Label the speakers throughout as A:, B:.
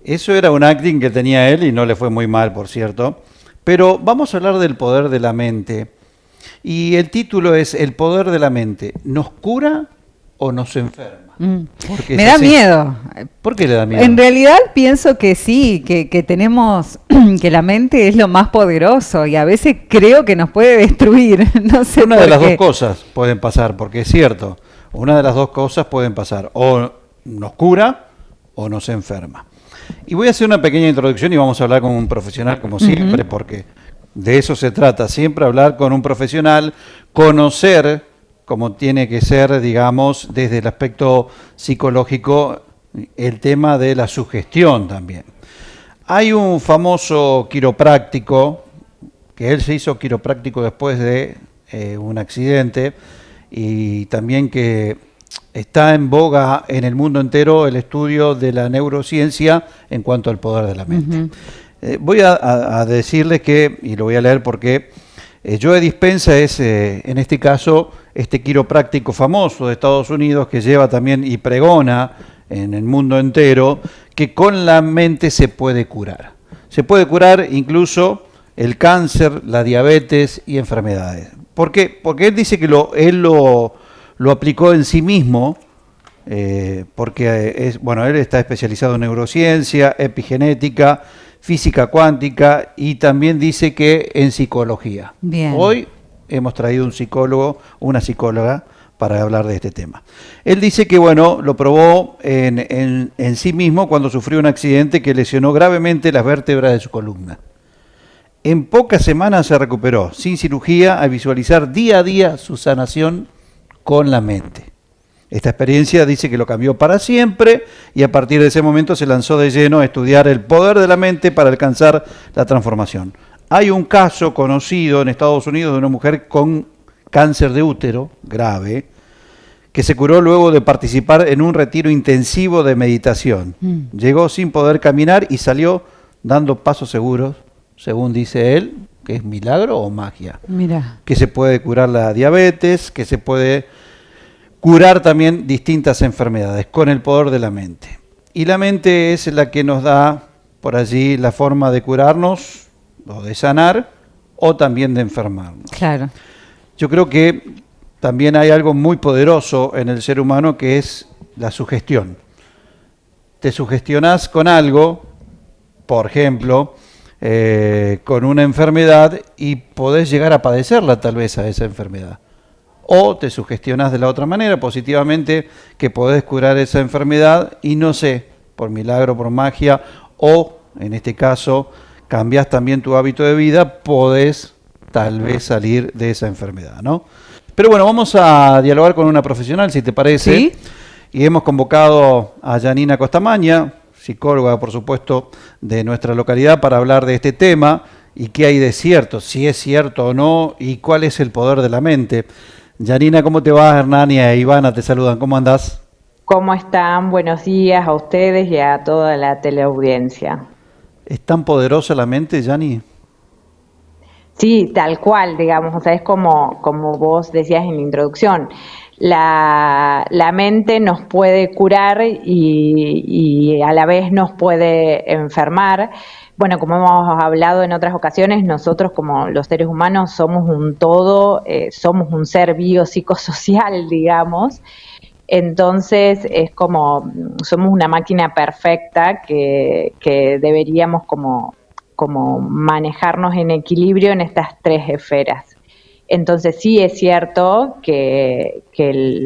A: Eso era un acting que tenía él y no le fue muy mal, por cierto. Pero vamos a hablar del poder de la mente. Y el título es El poder de la mente. ¿Nos cura o nos enferma?
B: Mm.
A: Porque
B: Me
A: es
B: da
A: así.
B: miedo.
A: ¿Por qué le da
B: En
A: miedo?
B: realidad pienso que sí, que tenemos, que la mente es lo más poderoso y a veces creo que nos puede destruir, no sé
A: Una de
B: por
A: las dos
B: qué.
A: cosas pueden pasar, porque es cierto, una de las dos cosas pueden pasar, o nos cura o nos enferma. Y voy a hacer una pequeña introducción y vamos a hablar con un profesional como
B: Ujú.
A: siempre, porque de eso se trata, siempre hablar con un profesional, conocer como tiene que ser, digamos, desde el aspecto psicológico, el tema de la sugestión también. Hay un famoso quiropráctico, que él se hizo quiropráctico después de un accidente y también que está en boga en el mundo entero el estudio de la neurociencia en cuanto al poder de la mente.
B: Ujú.
A: Voy a decirles que, y lo voy a leer porque Joe Dispenza es, en este caso, este quiropráctico famoso de Estados Unidos que lleva también y pregona en el mundo entero que con la mente se puede curar. Se puede curar incluso el cáncer, la diabetes y enfermedades. ¿Por qué? Porque él dice que él lo aplicó en sí mismo, porque bueno, él está especializado en neurociencia, epigenética, física cuántica y también dice que en psicología.
B: Bien.
A: Hoy hemos traído un psicólogo, una psicóloga, para hablar de este tema. Él dice que, bueno, lo probó en sí mismo cuando sufrió un accidente que lesionó gravemente las vértebras de su columna. En pocas semanas se recuperó, sin cirugía, a visualizar día a día su sanación con la mente. Esta experiencia dice que lo cambió para siempre y a partir de ese momento se lanzó de lleno a estudiar el poder de la mente para alcanzar la transformación. Hay un caso conocido en Estados Unidos de una mujer con cáncer de útero grave que se curó luego de participar en un retiro intensivo de meditación.
B: Mm.
A: Llegó sin poder caminar y salió dando pasos seguros, según dice él, que es milagro o magia.
B: Mira.
A: Que se puede curar la diabetes, que se puede curar también distintas enfermedades con el poder de la mente. Y la mente es la que nos da por allí la forma de curarnos o de sanar o también de enfermarnos.
B: Claro.
A: Yo creo que también hay algo muy poderoso en el ser humano que es la sugestión. Te sugestionás con algo, por ejemplo, con una enfermedad y podés llegar a padecerla tal vez a esa enfermedad. O te sugestionás de la otra manera, positivamente, que podés curar esa enfermedad y no sé, por milagro, por magia, o en este caso, cambiás también tu hábito de vida, podés tal vez salir de esa enfermedad, ¿no? Pero bueno, vamos a dialogar con una profesional, si te parece,
B: ¿Sí?
A: y hemos convocado a Janina Costamaña, psicóloga, por supuesto, de nuestra localidad, para hablar de este tema y qué hay de cierto, si es cierto o no, y cuál es el poder de la mente. Janina, ¿cómo te va? Hernán y Ivana te saludan, ¿cómo andás?
C: ¿Cómo están? Buenos días a ustedes y a toda la teleaudiencia.
A: ¿Es tan poderosa la mente, Jani?
C: Sí, tal cual, digamos, o sea, es como vos decías en la introducción, la mente nos puede curar y a la vez nos puede enfermar. Bueno, como hemos hablado en otras ocasiones, nosotros como los seres humanos somos un todo, somos un ser biopsicosocial, digamos. Entonces es como, somos una máquina perfecta que deberíamos como manejarnos en equilibrio en estas tres esferas. Entonces sí es cierto que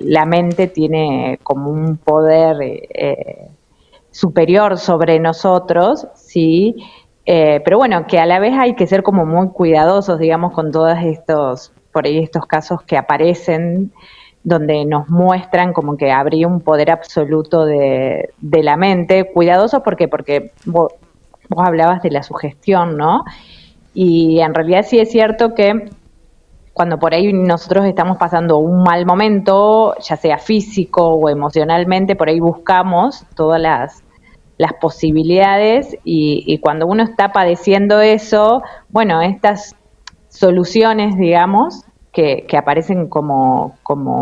C: la mente tiene como un poder superior sobre nosotros, sí, pero bueno, que a la vez hay que ser como muy cuidadosos, digamos, con todos estos, por ahí estos casos que aparecen donde nos muestran como que habría un poder absoluto de la mente. Cuidadosos porque vos hablabas de la sugestión, ¿no? Y en realidad sí es cierto que cuando por ahí nosotros estamos pasando un mal momento, ya sea físico o emocionalmente, por ahí buscamos todas las posibilidades y cuando uno está padeciendo eso, bueno, estas soluciones, digamos, que aparecen como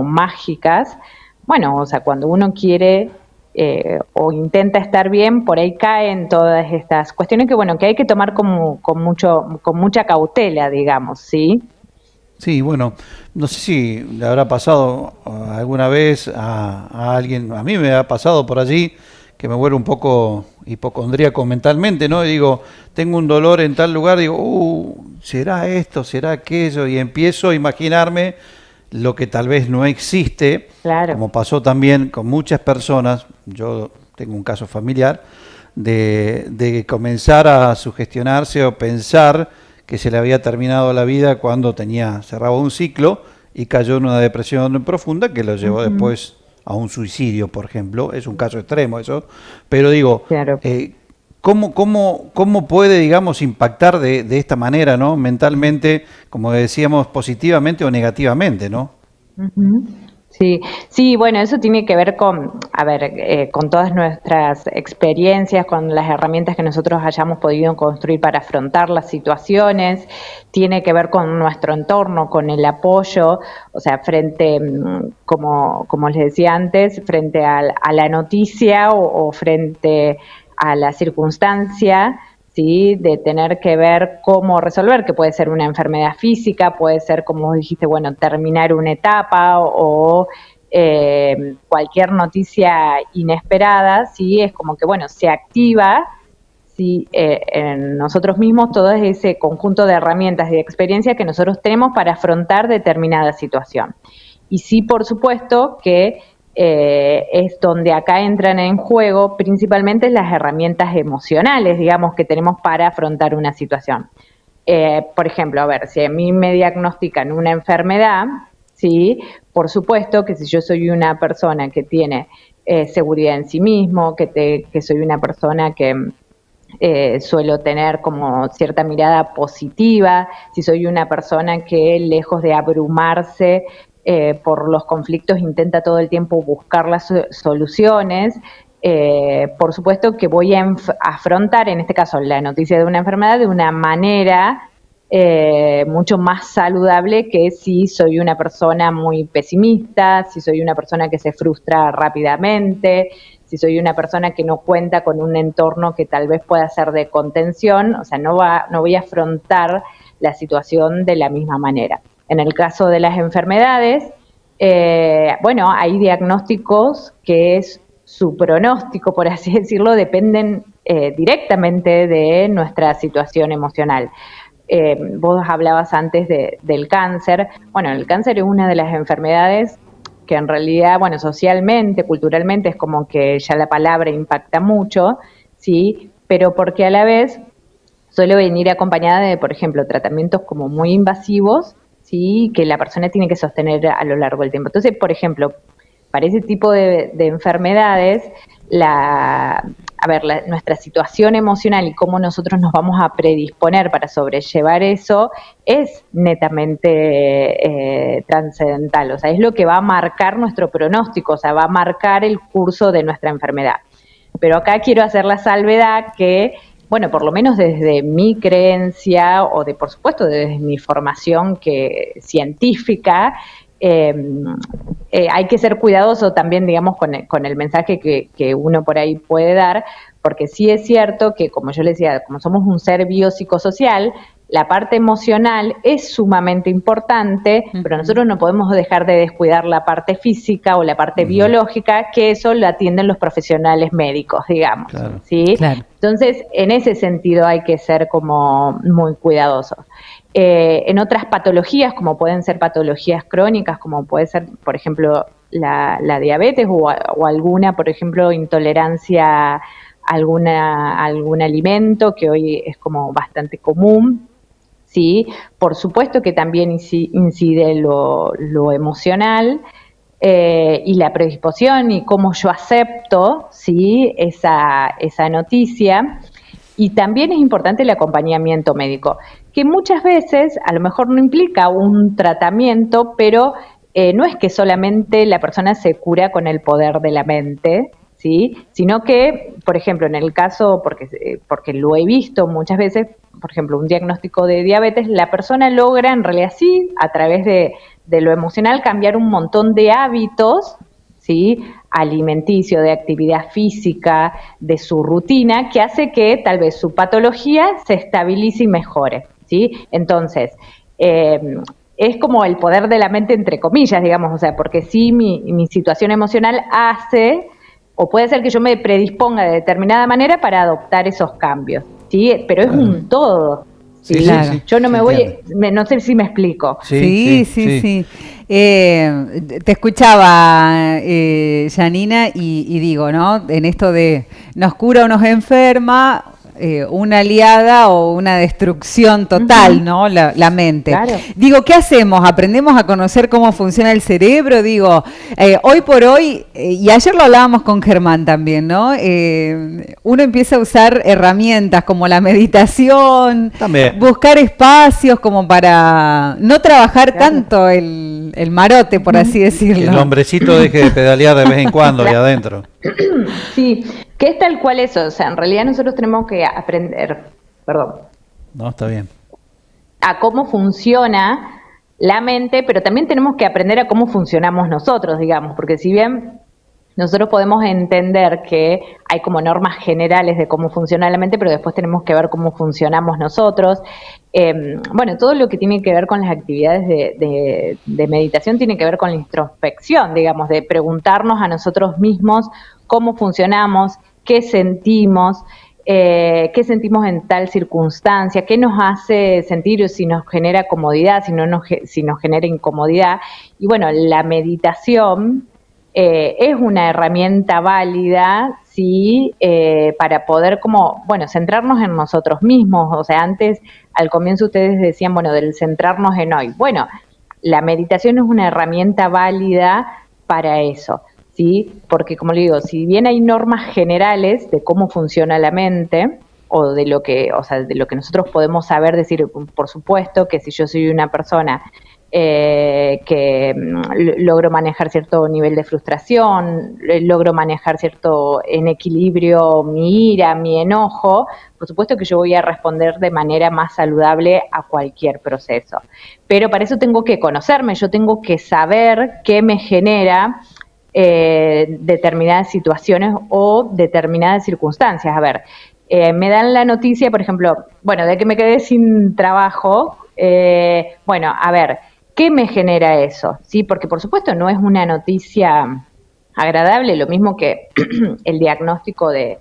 C: mágicas, bueno, o sea, cuando uno quiere o intenta estar bien, por ahí caen todas estas cuestiones que, bueno, que hay que tomar con mucha cautela, digamos, ¿sí?
A: Sí, bueno, no sé si le habrá pasado alguna vez a alguien, a mí me ha pasado por allí, que me vuelvo un poco hipocondríaco mentalmente, ¿no? Y digo, tengo un dolor en tal lugar, digo, ¿será esto, será aquello? Y empiezo a imaginarme lo que tal vez no existe,
C: Claro.
A: como pasó también con muchas personas, yo tengo un caso familiar, de comenzar a sugestionarse o pensar que se le había terminado la vida cuando cerraba un ciclo y cayó en una depresión profunda que lo llevó
C: Ujú.
A: después a un suicidio, por ejemplo. Es un caso extremo eso, pero digo,
C: Claro.
A: ¿cómo puede, digamos, impactar de esta manera, ¿no? Mentalmente, como decíamos, positivamente o negativamente, ¿no?
C: Ujú. Sí, sí, bueno, eso tiene que ver con, a ver, con todas nuestras experiencias, con las herramientas que nosotros hayamos podido construir para afrontar las situaciones, tiene que ver con nuestro entorno, con el apoyo, o sea, frente, como les decía antes, frente a la noticia o frente a la circunstancia, ¿sí? De tener que ver cómo resolver, que puede ser una enfermedad física, puede ser, como vos dijiste, bueno, terminar una etapa o cualquier noticia inesperada, ¿sí? Es como que, bueno, se activa, ¿sí? En nosotros mismos todo ese conjunto de herramientas y de experiencias que nosotros tenemos para afrontar determinada situación. Y sí, por supuesto, que es donde acá entran en juego principalmente las herramientas emocionales, digamos, que tenemos para afrontar una situación. Por ejemplo, a ver, si a mí me diagnostican una enfermedad, ¿sí? Por supuesto que si yo soy una persona que tiene seguridad en sí mismo, que soy una persona que suelo tener como cierta mirada positiva, si soy una persona que lejos de abrumarse por los conflictos intenta todo el tiempo buscar las soluciones, por supuesto que voy a afrontar, en este caso, la noticia de una enfermedad de una manera mucho más saludable que si soy una persona muy pesimista, si soy una persona que se frustra rápidamente, si soy una persona que no cuenta con un entorno que tal vez pueda ser de contención, o sea, no voy a afrontar la situación de la misma manera. En el caso de las enfermedades, bueno, hay diagnósticos que es su pronóstico, por así decirlo, dependen directamente de nuestra situación emocional. Vos hablabas antes del cáncer. Bueno, el cáncer es una de las enfermedades que en realidad, bueno, socialmente, culturalmente, es como que ya la palabra impacta mucho, ¿sí? Pero porque a la vez suele venir acompañada de, por ejemplo, tratamientos como muy invasivos, ¿sí? Que la persona tiene que sostener a lo largo del tiempo. Entonces, por ejemplo, para ese tipo de enfermedades, nuestra situación emocional y cómo nosotros nos vamos a predisponer para sobrellevar eso es netamente trascendental, o sea, es lo que va a marcar nuestro pronóstico, o sea, va a marcar el curso de nuestra enfermedad. Pero acá quiero hacer la salvedad que, bueno, por lo menos desde mi creencia o por supuesto, desde mi formación científica, eh, hay que ser cuidadoso también, digamos, con el mensaje que uno por ahí puede dar, porque sí es cierto que, como yo les decía, como somos un ser biopsicosocial, la parte emocional es sumamente importante, pero nosotros no podemos dejar de descuidar la parte física o la parte biológica, que eso lo atienden los profesionales médicos, digamos,
A: Claro.
C: ¿sí?
B: Claro.
C: Entonces, en ese sentido hay que ser como muy cuidadosos. En otras patologías, como pueden ser patologías crónicas, como puede ser, por ejemplo, la diabetes o alguna, por ejemplo, intolerancia a algún alimento, que hoy es como bastante común, ¿sí? Por supuesto que también incide lo emocional y la predisposición y cómo yo acepto, ¿sí? esa noticia. Y también es importante el acompañamiento médico, que muchas veces a lo mejor no implica un tratamiento, pero no es que solamente la persona se cura con el poder de la mente, ¿sí? Sino que, por ejemplo, en el caso, porque lo he visto muchas veces, por ejemplo, un diagnóstico de diabetes, la persona logra en realidad sí, a través de lo emocional, cambiar un montón de hábitos, ¿sí? alimenticio, de actividad física, de su rutina, que hace que tal vez su patología se estabilice y mejore, ¿sí? Entonces, es como el poder de la mente, entre comillas, digamos, o sea, porque sí mi situación emocional hace, o puede ser que yo me predisponga de determinada manera para adoptar esos cambios, ¿sí? Pero es un todo.
A: Sí,
C: ¿sí?
B: Claro.
A: sí,
C: Yo no me voy,
A: entiendo.
C: no sé si me explico.
B: Sí. Te escuchaba, Janina, y digo, ¿no? En esto de nos cura o nos enferma, una aliada o una destrucción total, ¿no? La mente.
C: Claro.
B: Digo, ¿qué hacemos? ¿Aprendemos a conocer cómo funciona el cerebro? Digo, hoy por hoy, y ayer lo hablábamos con Germán también, ¿no? Uno empieza a usar herramientas como la meditación,
A: También.
B: buscar espacios como para no trabajar tanto el marote, por así
A: Que
B: decirlo.
A: el hombrecito deje de pedalear de vez en cuando ahí adentro.
C: Sí, que es tal cual eso, o sea, en realidad nosotros tenemos que aprender,
A: No, está bien.
C: a cómo funciona la mente, pero también tenemos que aprender a cómo funcionamos nosotros, digamos, porque si bien nosotros podemos entender que hay como normas generales de cómo funciona la mente, pero después tenemos que ver cómo funcionamos nosotros. Bueno, todo lo que tiene que ver con las actividades de meditación tiene que ver con la introspección, digamos, de preguntarnos a nosotros mismos cómo funcionamos, qué sentimos en tal circunstancia, qué nos hace sentir o si nos genera comodidad, si nos genera incomodidad. Y bueno, la meditación es una herramienta válida, sí, para poder centrarnos en nosotros mismos. O sea, antes, al comienzo ustedes decían, del centrarnos en hoy. Bueno, la meditación es una herramienta válida para eso, ¿sí? Porque, como le digo, si bien hay normas generales de cómo funciona la mente, o de lo que nosotros podemos saber, decir, por supuesto que si yo soy una persona que logro manejar cierto nivel de frustración, logro manejar cierto en equilibrio mi ira, mi enojo, por supuesto que yo voy a responder de manera más saludable a cualquier proceso. Pero para eso tengo que conocerme, yo tengo que saber qué me genera determinadas situaciones o determinadas circunstancias. A ver, me dan la noticia, por ejemplo, de que me quedé sin trabajo. A ver, ¿qué me genera eso? ¿Sí? Porque por supuesto no es una noticia agradable, lo mismo que el diagnóstico de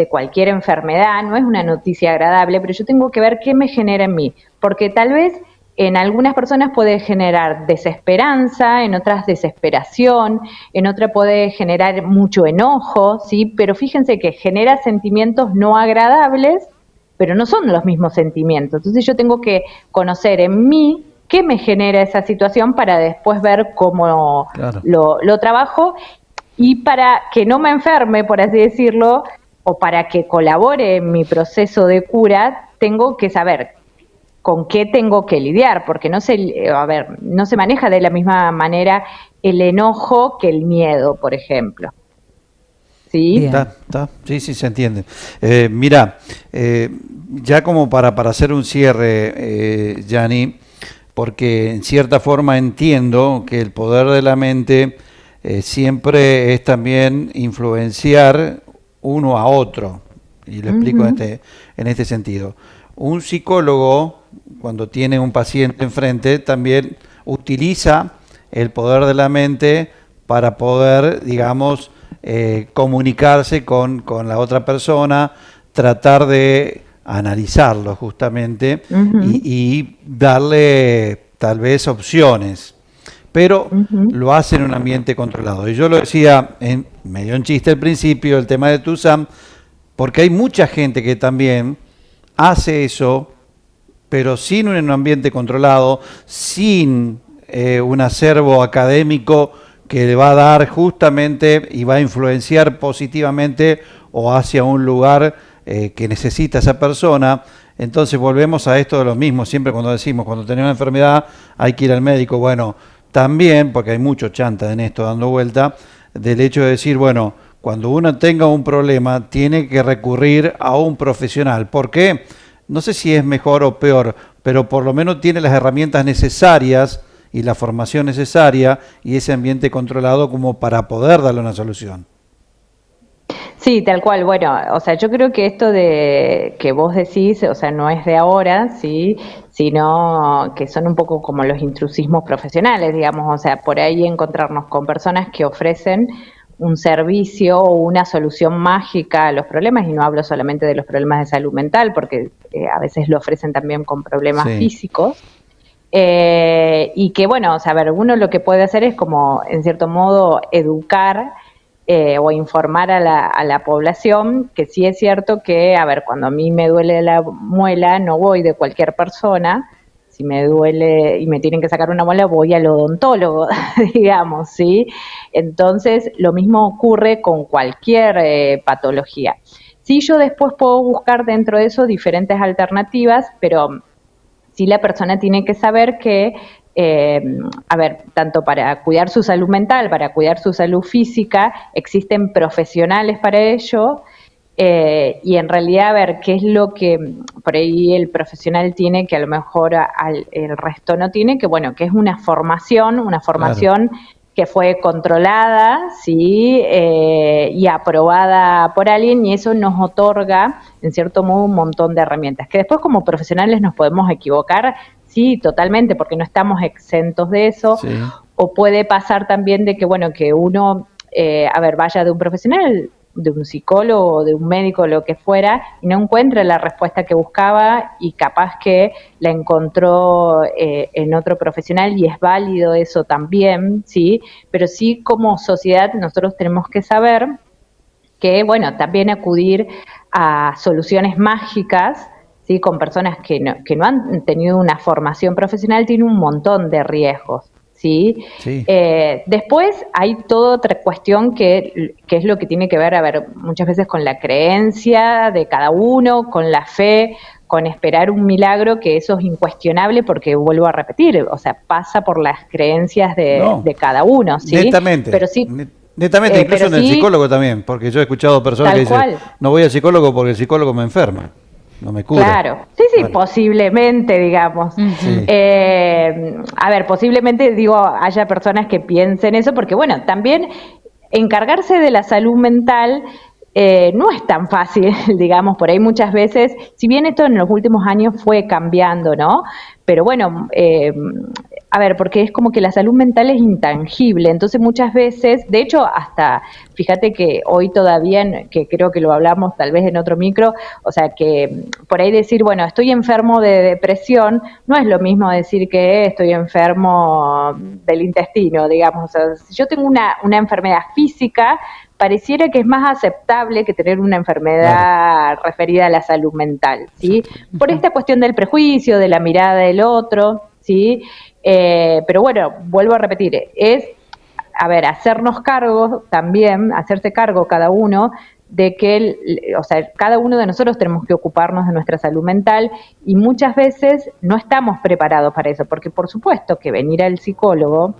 C: cualquier enfermedad, no es una noticia agradable, pero yo tengo que ver qué me genera en mí, porque tal vez en algunas personas puede generar desesperanza, en otras desesperación, en otra puede generar mucho enojo, ¿sí? Pero fíjense que genera sentimientos no agradables, pero no son los mismos sentimientos. Entonces yo tengo que conocer en mí qué me genera esa situación para después ver cómo lo trabajo, y para que no me enferme, por así decirlo, o para que colabore en mi proceso de cura, tengo que saber con qué tengo que lidiar, porque no se maneja de la misma manera el enojo que el miedo, por ejemplo. ¿Sí?
A: Sí, se entiende. Mira, ya como para hacer un cierre, Gianni, porque en cierta forma entiendo que el poder de la mente siempre es también influenciar uno a otro, y lo explico en este sentido. Un psicólogo, cuando tiene un paciente enfrente, también utiliza el poder de la mente para poder, digamos, comunicarse con la otra persona, tratar de analizarlo justamente y darle tal vez opciones, pero lo hace en un ambiente controlado. Y yo lo decía medio en chiste al principio, el tema de Tusam, porque hay mucha gente que también hace eso, pero sin un ambiente controlado, sin un acervo académico que le va a dar justamente y va a influenciar positivamente o hacia un lugar que necesita esa persona. Entonces volvemos a esto de lo mismo, siempre cuando decimos, cuando tenemos una enfermedad hay que ir al médico. Bueno, también, porque hay mucho chanta en esto dando vuelta, del hecho de decir, bueno, cuando uno tenga un problema tiene que recurrir a un profesional. ¿Por qué? No sé si es mejor o peor, pero por lo menos tiene las herramientas necesarias y la formación necesaria y ese ambiente controlado como para poder darle una solución.
C: Sí, tal cual. Bueno, o sea, yo creo que esto de que vos decís, o sea, no es de ahora, sí, sino que son un poco como los intrusismos profesionales, digamos, o sea, por ahí encontrarnos con personas que ofrecen un servicio o una solución mágica a los problemas, y no hablo solamente de los problemas de salud mental, porque a veces lo ofrecen también con problemas físicos. Y que, bueno, o sea, a ver, uno lo que puede hacer es como, en cierto modo, educar o informar a la población, que sí es cierto que, a ver, cuando a mí me duele la muela, no voy de cualquier persona. Si me duele y me tienen que sacar una muela, voy al odontólogo, digamos, ¿sí? Entonces, lo mismo ocurre con cualquier patología. Sí, yo después puedo buscar dentro de eso diferentes alternativas, pero sí la persona tiene que saber que, a ver, tanto para cuidar su salud mental, para cuidar su salud física, existen profesionales para ello, y en realidad, a ver, qué es lo que por ahí el profesional tiene que a lo mejor el resto no tiene, que bueno, que es una formación claro, que fue controlada, ¿sí? Y aprobada por alguien, y eso nos otorga, en cierto modo, un montón de herramientas, que después como profesionales nos podemos equivocar, sí, totalmente, porque no estamos exentos de eso, sí. O puede pasar también de que, bueno, que uno, a ver, vaya de un profesional, de un psicólogo, de un médico, lo que fuera, y no encuentra la respuesta que buscaba y capaz que la encontró en otro profesional, y es válido eso también, ¿sí? Pero sí, como sociedad nosotros tenemos que saber que, bueno, también acudir a soluciones mágicas, ¿sí? Con personas que no han tenido una formación profesional, tiene un montón de riesgos. ¿Sí? Sí. Después hay toda otra cuestión que es lo que tiene que ver, a ver, muchas veces con la creencia de cada uno, con la fe, con esperar un milagro, que eso es incuestionable porque, vuelvo a repetir, o sea, pasa por las creencias de cada uno, ¿sí?
A: Netamente.
C: Pero sí,
A: netamente, incluso en el psicólogo también, porque yo he escuchado personas que dicen, no voy al psicólogo porque el psicólogo me enferma. No me cura.
C: Claro, sí, bueno. Posiblemente, digamos. Sí. A ver, posiblemente, digo, haya personas que piensen eso, porque, bueno, también encargarse de la salud mental no es tan fácil, digamos, por ahí muchas veces, si bien esto en los últimos años fue cambiando, ¿no? Pero bueno, a ver, porque es como que la salud mental es intangible, entonces muchas veces, de hecho, hasta, fíjate que hoy todavía, que creo que lo hablamos tal vez en otro micro, o sea, que por ahí decir, bueno, estoy enfermo de depresión, no es lo mismo decir que estoy enfermo del intestino, digamos, o sea, si yo tengo una enfermedad física, pareciera que es más aceptable que tener una enfermedad referida a la salud mental, ¿sí? Por esta cuestión del prejuicio, de la mirada del otro, ¿sí? Pero bueno, vuelvo a repetir, es, a ver, hacernos cargo también, hacerse cargo cada uno de que, o sea, cada uno de nosotros tenemos que ocuparnos de nuestra salud mental, y muchas veces no estamos preparados para eso, porque por supuesto que venir al psicólogo,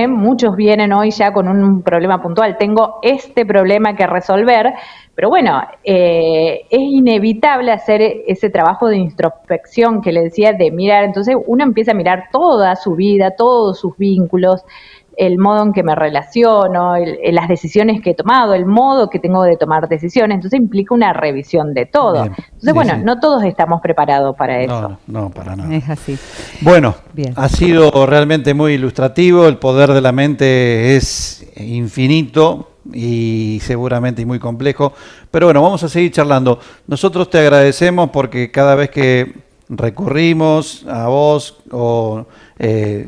C: muchos vienen hoy ya con un problema puntual, tengo este problema que resolver, pero bueno, es inevitable hacer ese trabajo de introspección que le decía, de mirar, entonces uno empieza a mirar toda su vida, todos sus vínculos, el modo en que me relaciono, las decisiones que he tomado, el modo que tengo de tomar decisiones, entonces implica una revisión de todo. Bien. Entonces, sí, bueno, sí. No todos estamos preparados para eso.
A: No, para nada.
B: Es así.
A: Bueno, bien. Ha sido realmente muy ilustrativo, el poder de la mente es infinito y seguramente muy complejo, pero bueno, vamos a seguir charlando. Nosotros te agradecemos porque cada vez que recurrimos a vos o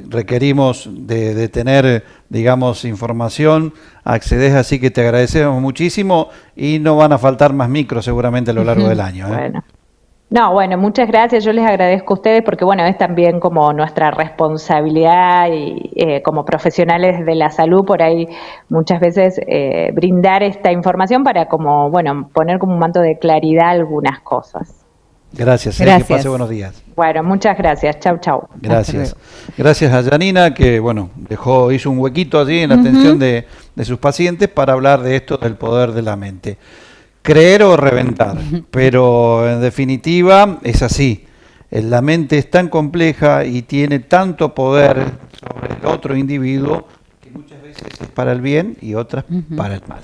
A: requerimos de tener, digamos, información, accedes, así que te agradecemos muchísimo y no van a faltar más micros seguramente a lo largo del año.
C: Bueno. No, bueno, muchas gracias, yo les agradezco a ustedes porque, bueno, es también como nuestra responsabilidad y como profesionales de la salud, por ahí muchas veces brindar esta información para como, bueno, poner como un manto de claridad algunas cosas.
A: Gracias. Que pase buenos días.
C: Bueno, muchas gracias. Chau, chau.
A: Gracias. Gracias a Janina, que bueno, hizo un huequito allí en la atención de sus pacientes para hablar de esto del poder de la mente. Creer o reventar, pero en definitiva es así. La mente es tan compleja y tiene tanto poder sobre el otro individuo que muchas veces es para el bien y otras para el mal.